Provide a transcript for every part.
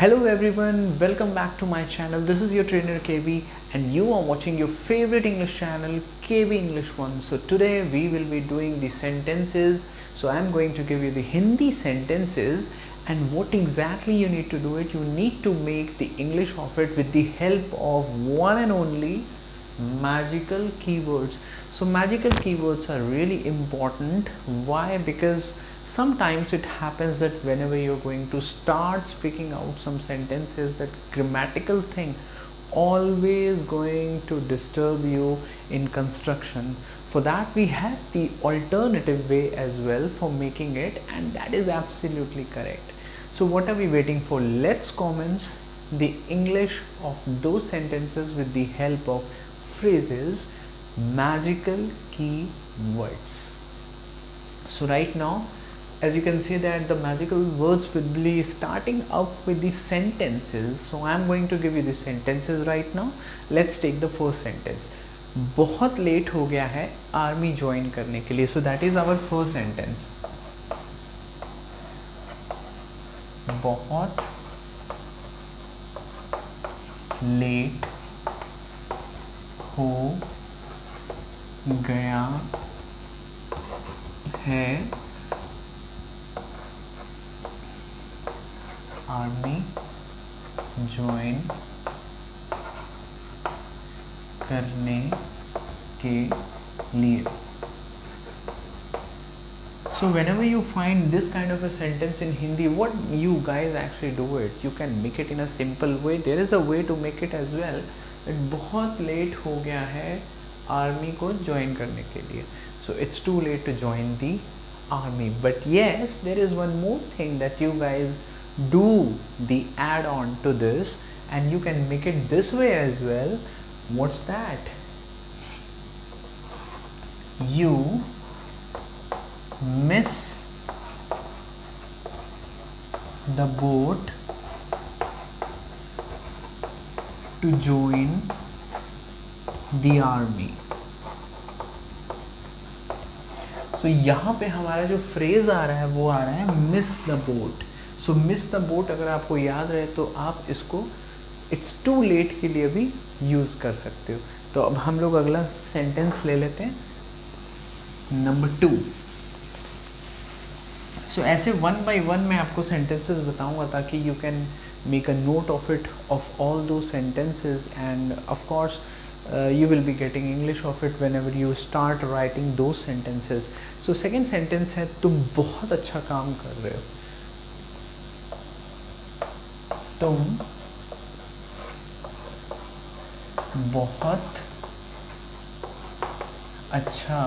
Hello everyone, welcome back to my channel. This is your trainer KB and you are watching your favorite English channel KB English 1. So today we will be doing the sentences. So I am going to give you the Hindi sentences and what exactly you need to do it. You need to make the English of it with the help of one and only magical keywords. So magical keywords are really important. Why? Because sometimes it happens that whenever you're going to start speaking out some sentences, that grammatical thing always going to disturb you in construction. For that we have the alternative way as well for making it, and that is absolutely correct. So what are we waiting for? Let's commence the English of those sentences with the help of phrases, magical key words. So right now, as you can see that the magical words will be starting up with the sentences. So I am going to give you the sentences right now. Let's take the first sentence. बहुत late हो गया है army join करने के लिए. So that is our first sentence. बहुत late हो गया है आर्मी ज्वाइन करने के लिए. So whenever you find this kind of a sentence in Hindi, what you guys actually do it, you can make it in a simple way. There is a way to make it as well. That बहुत late हो गया है army को join करने के लिए. So it's too late to join the army. But yes, there is one more thing that you guys do the add-on to this, and you can make it this way as well. What's that? You miss the boat to join the army. So यहाँ पे हमारा जो phrase आ रहा है वो आ रहा है miss the boat. So miss the boat अगर आपको याद रहे तो आप इसको इट्स टू लेट के लिए भी यूज़ कर सकते हो. तो अब हम लोग अगला सेंटेंस ले लेते हैं, नंबर 2. सो ऐसे वन बाय वन मैं आपको सेंटेंसेस बताऊंगा ताकि you can make a note of it of all दो sentences, and of course you will be getting English of it whenever you start writing those sentences. So second sentence है तुम बहुत अच्छा काम कर रहे हो. तुम बहुत अच्छा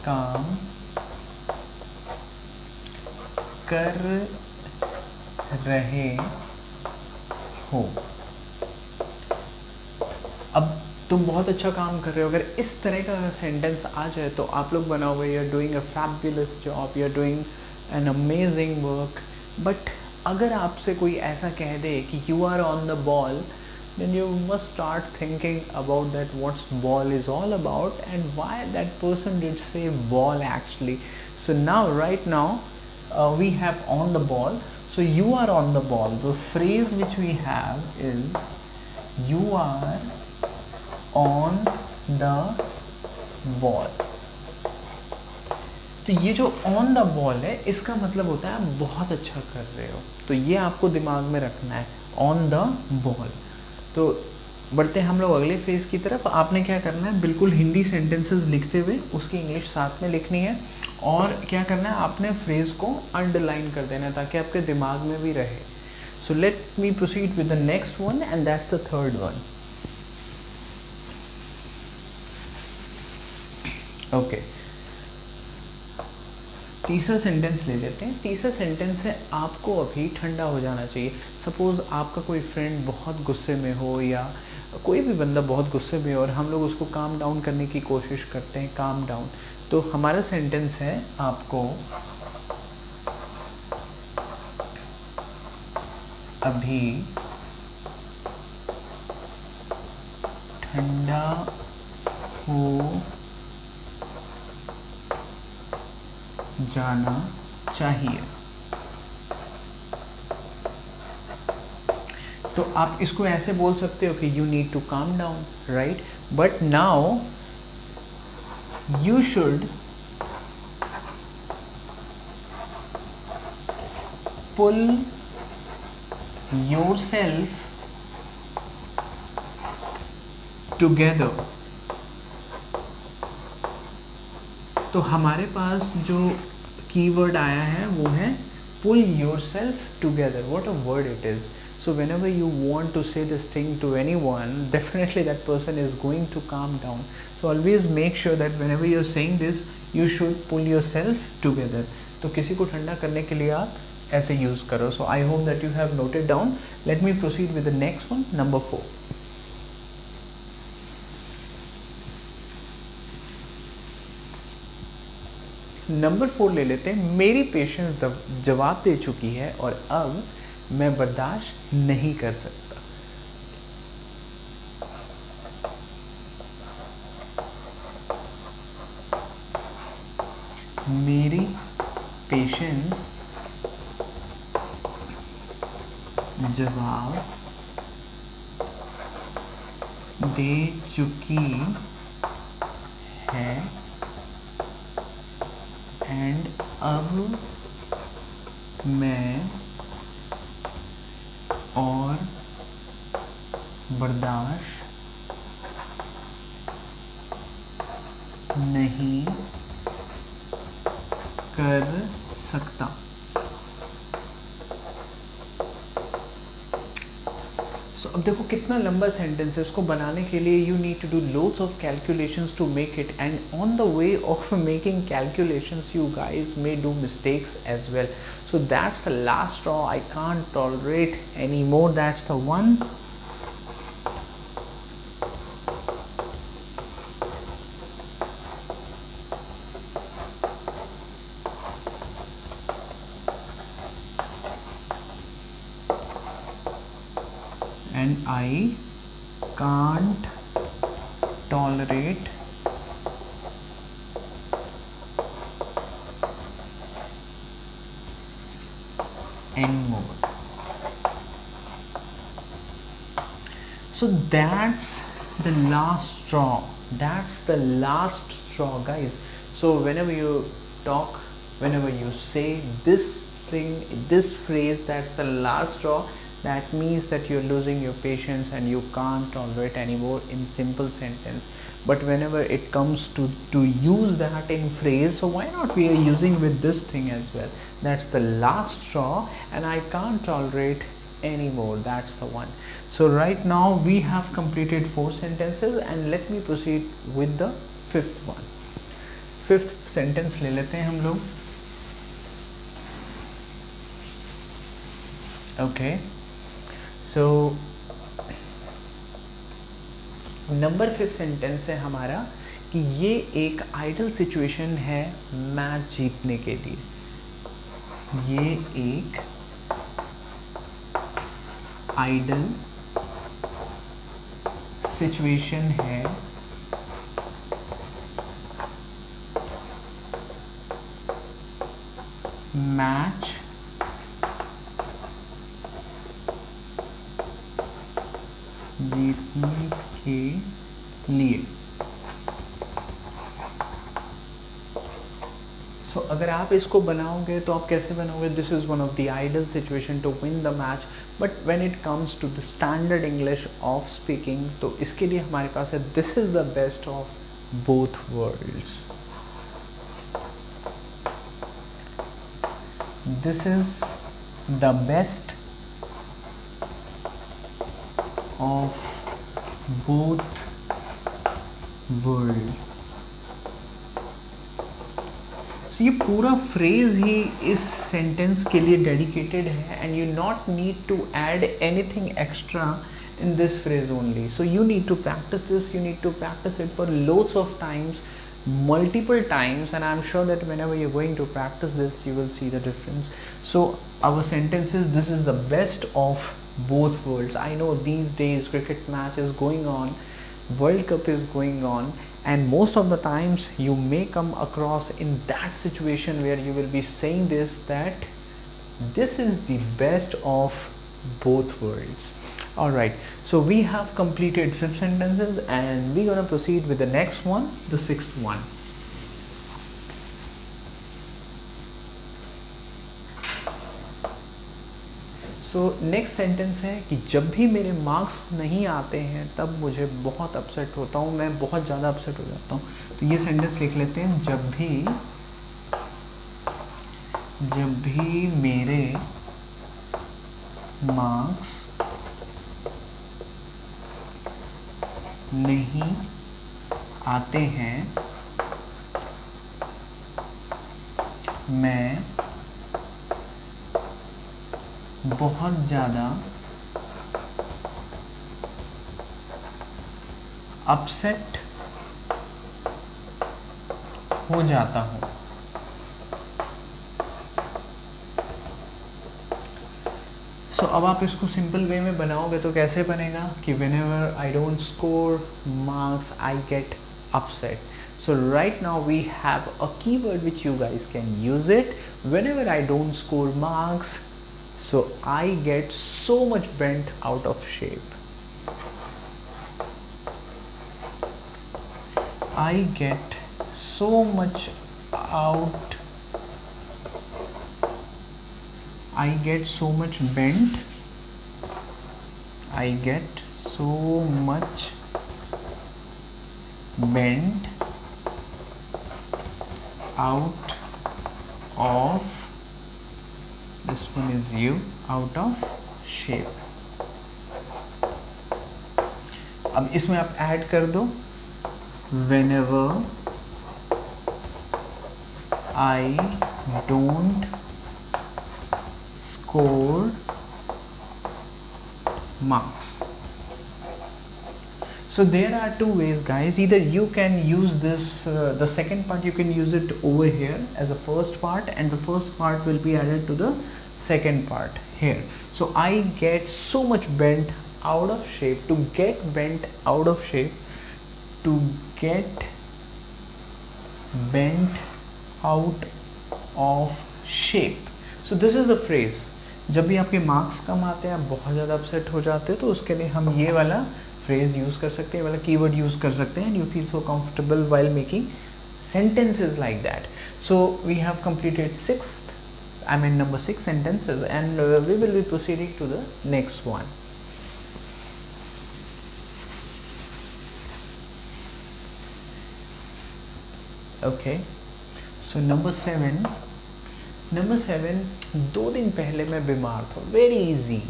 काम कर रहे हो. अब तुम बहुत अच्छा काम कर रहे हो, अगर इस तरह का सेंटेंस आ जाए तो आप लोग बनाओगे you are doing a fabulous job, you are doing an amazing work. But अगर आपसे कोई ऐसा कह दे कि you are on the ball, then you must start thinking about that what's ball is all about and why that person did say ball actually. So now right now we have on the ball. So you are on the ball. The phrase which we have is you are on the ball. तो ये जो on the ball है इसका मतलब होता है आप बहुत अच्छा कर रहे हो. तो ये आपको दिमाग में रखना है, ऑन द बॉल. तो बढ़ते हैं हम लोग अगले फेज की तरफ. आपने क्या करना है, बिल्कुल हिंदी सेंटेंसेस लिखते हुए उसकी इंग्लिश साथ में लिखनी है, और क्या करना है आपने फ्रेज को अंडरलाइन कर देना है ताकि आपके दिमाग में भी रहे. So let me proceed with the next one, and that's the third one. Okay, तीसरा सेंटेंस ले लेते हैं. तीसरा सेंटेंस है आपको अभी ठंडा हो जाना चाहिए. सपोज़ आपका कोई फ्रेंड बहुत गुस्से में हो, या कोई भी बंदा बहुत गुस्से में हो और हम लोग उसको काम डाउन करने की कोशिश करते हैं, काम डाउन. तो हमारा सेंटेंस है आपको अभी ठंडा हो जाना चाहिए. तो आप इसको ऐसे बोल सकते हो कि you need to calm down, right? But now you should pull yourself together. तो हमारे पास जो कीवर्ड आया है वो है pull yourself together. What a word it is. So whenever you want to say this thing to anyone, definitely that person is going to calm down. So always make sure that whenever you're saying this, you should pull yourself together. तो किसी को ठंडा करने के लिए आप ऐसे use करो. So I hope that you have noted down. Let me proceed with the next one, number 4. Number 4 ले लेते हैं. मेरी पेशेंस जवाब दे चुकी है और अब मैं बर्दाश्त नहीं कर सकता. मेरी पेशेंस जवाब दे चुकी है एंड अब मैं और बर्दाश्त नहीं कर सकता. अब देखो कितना लंबा सेंटेंस है. इसको बनाने के लिए you need to do loads of calculations to make it, and on the way of making calculations you guys may do mistakes as well. So that's the last straw. I can't tolerate any more. That's the one. And I can't tolerate anymore. So that's the last straw. That's the last straw, guys. So whenever you talk, whenever you say this thing, this phrase, that's the last straw, that means that you're losing your patience and you can't tolerate anymore in simple sentence. But whenever it comes to use that in phrase, so why not we are using with this thing as well. That's the last straw and I can't tolerate anymore. That's the one. So right now we have completed 4 sentences and let me proceed with the 5th one. 5th sentence ले लेते हैं हम लोग. Okay. So number 5 sentence है हमारा कि ये एक आइडल सिचुएशन है मैच जीतने के लिए. ये एक आइडल सिचुएशन है मैच जीतने के लिए. सो अगर आप इसको बनाओगे तो आप कैसे बनाओगे? This is one of the ideal situation to win the match. But when it comes to the standard English of speaking, तो इसके लिए हमारे पास है this is the best of both worlds. This is the best of both world. So ये पूरा phrase ही इस sentence के लिए डेडिकेटेड है and you not need to add anything extra in this phrase only. So you need to practice this, you need to practice it for loads of times, multiple times, and I'm sure that whenever you're going to practice this you will see the difference. So our sentence is this is the best of both worlds. I know these days cricket match is going on, World Cup is going on, and most of the times you may come across in that situation where you will be saying this, that this is the best of both worlds. Alright, so we have completed 5 sentences and we're gonna proceed with the next one, the 6th one. So next sentence है कि जब भी मेरे marks नहीं आते हैं तब मुझे बहुत अपसेट होता हूँ, मैं बहुत ज़्यादा अपसेट हो जाता हूँ. तो ये सेंटेंस लिख लेते हैं, जब भी मेरे मार्क्स नहीं आते हैं मैं बहुत ज़्यादा अपसेट हो जाता हूँ. सो अब आप इसको सिंपल वे में बनाओगे तो कैसे बनेगा कि whenever I don't score marks I get upset. So right now we have a keyword which you guys can use it. Whenever I don't score marks, so I get so much bent out of shape. I get so much out. I get so much bent. I get so much bent out of, this one is you, out of shape. अब इसमें आप add कर दो, whenever I don't score marks. So there are two ways, guys. Either you can use this, the second part you can use it over here as a first part, and the first part will be added to the second part here. So I get so much bent out of shape. To get bent out of shape, to get bent out of shape. So this is the phrase. जब भी आपके marks कम आते हैं, आप बहुत ज़्यादा upset हो जाते हैं, तो उसके लिए हम ये वाला फ्रेज यूज़ कर सकते हैं, वाला कीवर्ड यूज़ कर सकते हैं, and you feel so comfortable while making sentences like that. So we have completed number 6 sentences, and we will be proceeding to the next one. Okay, so number 7. 2 दिन पहले मैं बीमार था. Very easy.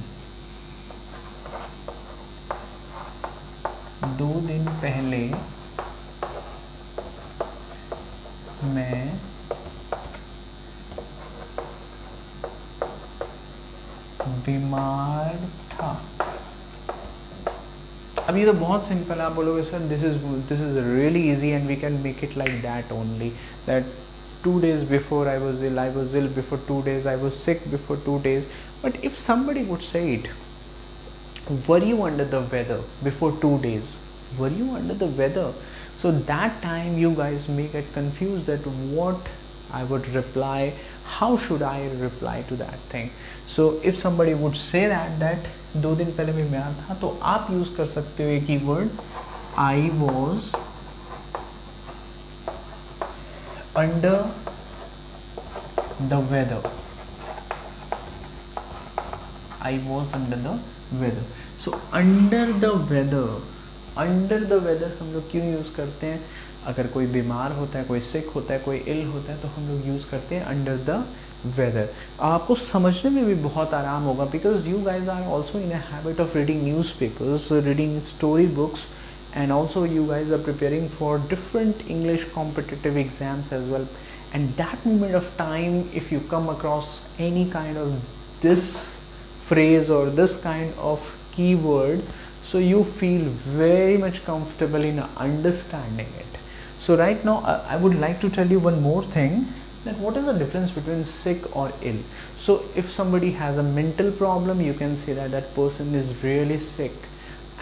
2 दिन पहले मैं बीमार था. अब ये तो बहुत सिंपल है, आप बोलोगे sir this is really easy and we can make it like that only, that 2 days before I was ill before 2 days, I was sick before 2 days. But if somebody would say it, were you under the weather before 2 days? Were you under the weather? So that time you guys may get confused that what I would reply, how should I reply to that thing. So if somebody would say that 2 दिन पहले मैं बीमार था, तो आप use कर सकते हो ये keyword, I was under the weather. I was under the weather. So under the weather हम लोग क्यों यूज़ करते हैं? अगर कोई बीमार होता है, कोई सिक होता है, कोई इल होता है, तो हम लोग यूज़ करते हैं अंडर द वेदर. आपको समझने में भी बहुत आराम होगा, because you guys are also in a habit of reading newspapers, reading story books, and also you guys are preparing for different English competitive exams as well. And that moment of time, if you come across any kind of this phrase or this kind of keyword, so you feel very much comfortable in understanding it. So right now I would like to tell you one more thing, that what is the difference between sick or ill. So if somebody has a mental problem, you can say that that person is really sick.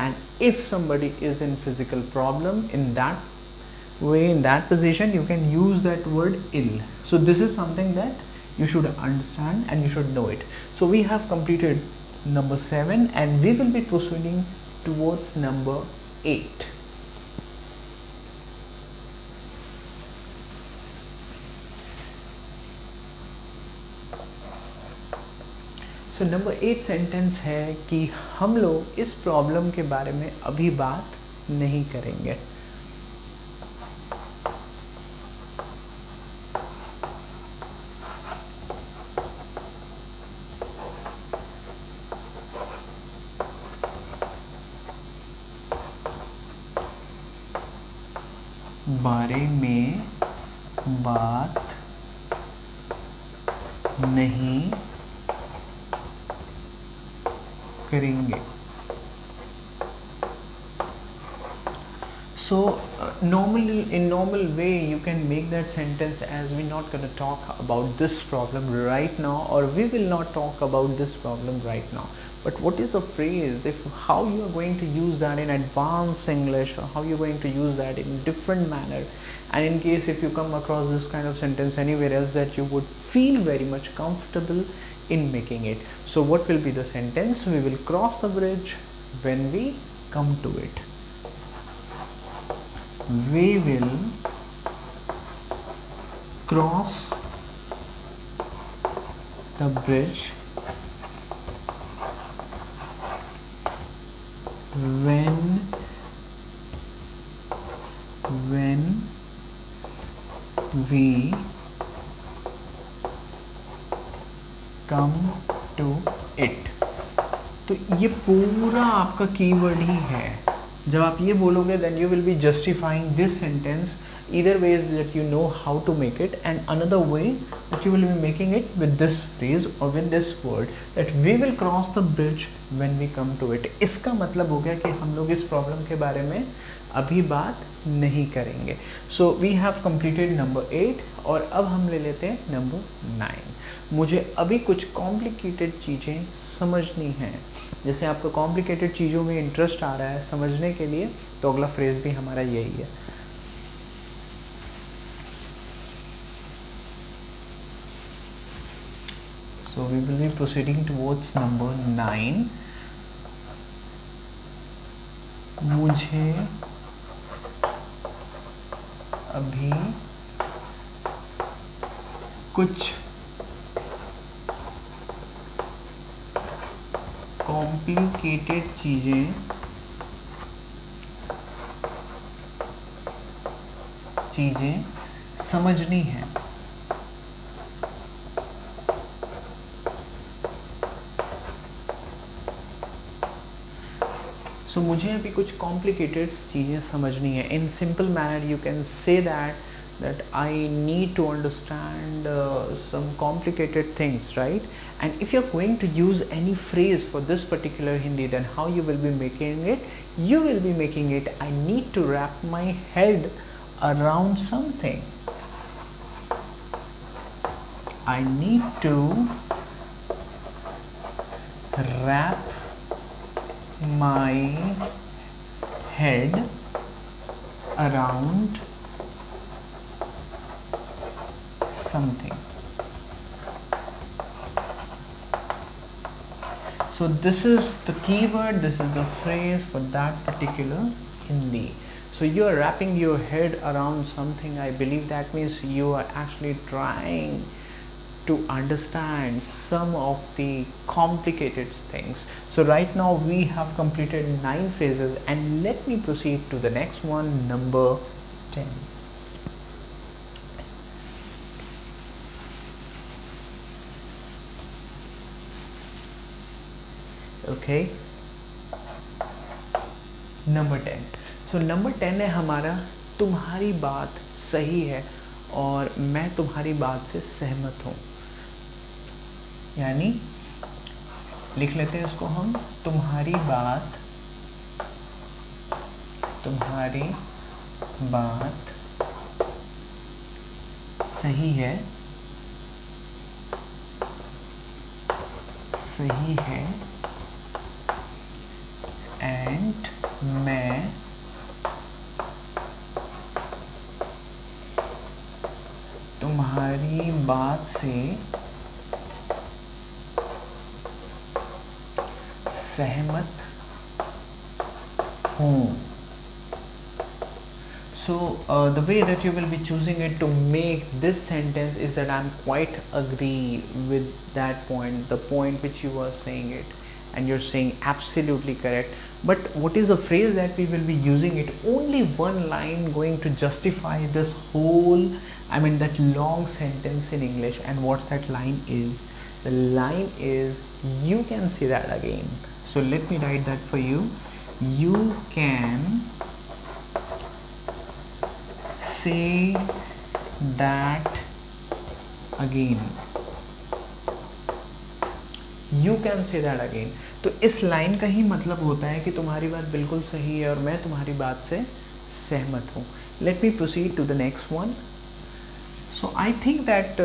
And if somebody is in physical problem, in that way, in that position, you can use that word ill. So this is something that you should understand and you should know it. So we have completed number 7, and we will be proceeding towards number 8. So number 8 sentence है कि हम लोग इस problem के बारे में अभी बात नहीं करेंगे. बारे में बात नहीं करेंगे. So in normal way you can make that sentence as we're not going to talk about this problem right now, or we will not talk about this problem right now. But what is the phrase, if how you are going to use that in advanced English, or how you're going to use that in different manner, and in case if you come across this kind of sentence anywhere else, that you would feel very much comfortable in making it. So what will be the sentence? We will cross the bridge when we come to it. We will cross the bridge when we come to it. तो ये पूरा आपका keyword ही है. जब आप ये बोलोगे then you will be justifying this sentence. Either way is that you know how to make it, and another way that you will be making it with this phrase or with this word, that we will cross the bridge when we come to it. इसका मतलब हो गया कि हम लोग इस problem के बारे में अभी बात नहीं करेंगे. So we have completed number 8, और अब हम ले लेते हैं नंबर 9. मुझे अभी कुछ कॉम्प्लिकेटेड चीज़ें समझनी हैं. जैसे आपको कॉम्प्लिकेटेड चीज़ों में इंटरेस्ट आ रहा है समझने के लिए, तो अगला फ्रेज भी हमारा यही है. So we will be proceeding towards number 9. मुझे अभी कुछ कॉम्प्लिकेटेड चीज़ें समझनी है. So मुझे अभी कुछ complicated चीज़ें समझनी है. In simple manner you can say that I need to understand some complicated things, right? And if you're going to use any phrase for this particular Hindi, then how you will be making it? You will be making it, I need to wrap my head around something. I need to wrap my head around something. So this is the keyword, this is the phrase for that particular Hindi. So you are wrapping your head around something. I believe that means you are actually trying to understand some of the complicated things. So right now we have completed 9 phrases, and let me proceed to the next one, number 10. Okay, number 10. So number 10 है हमारा, तुम्हारी बात सही है और मैं तुम्हारी बात से सहमत हूँ. यानी लिख लेते हैं इसको हम, तुम्हारी बात सही है एंड मैं तुम्हारी बात से सहमत हूँ. So the way that you will be choosing it to make this sentence is that I'm quite agree with that point, the point which you are saying it, and you're saying absolutely correct. But what is the phrase that we will be using it? Only one line going to justify this whole, I mean that long sentence in English. And what that line is? The line is, you can say that again. So let me write that for you. You can say that again. You can say that again. तो इस line का ही मतलब होता है कि तुम्हारी बात बिल्कुल सही है और मैं तुम्हारी बात से सहमत हूँ. Let me proceed to the next one. So I think that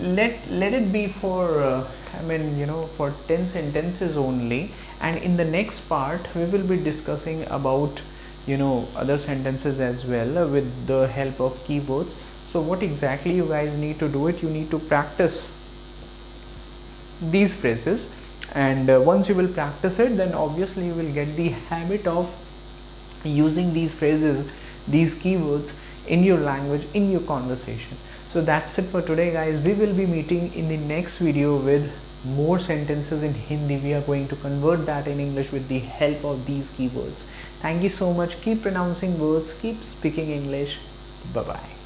let it be for I mean, you know, for 10 sentences only, and in the next part we will be discussing about, you know, other sentences as well with the help of keywords. So what exactly you guys need to do it, you need to practice these phrases, and once you will practice it, then obviously you will get the habit of using these phrases, these keywords in your language, in your conversation. So that's it for today, guys. We will be meeting in the next video with more sentences in Hindi. We are going to convert that in English with the help of these keywords. Thank you so much. Keep pronouncing words, keep speaking English. Bye bye.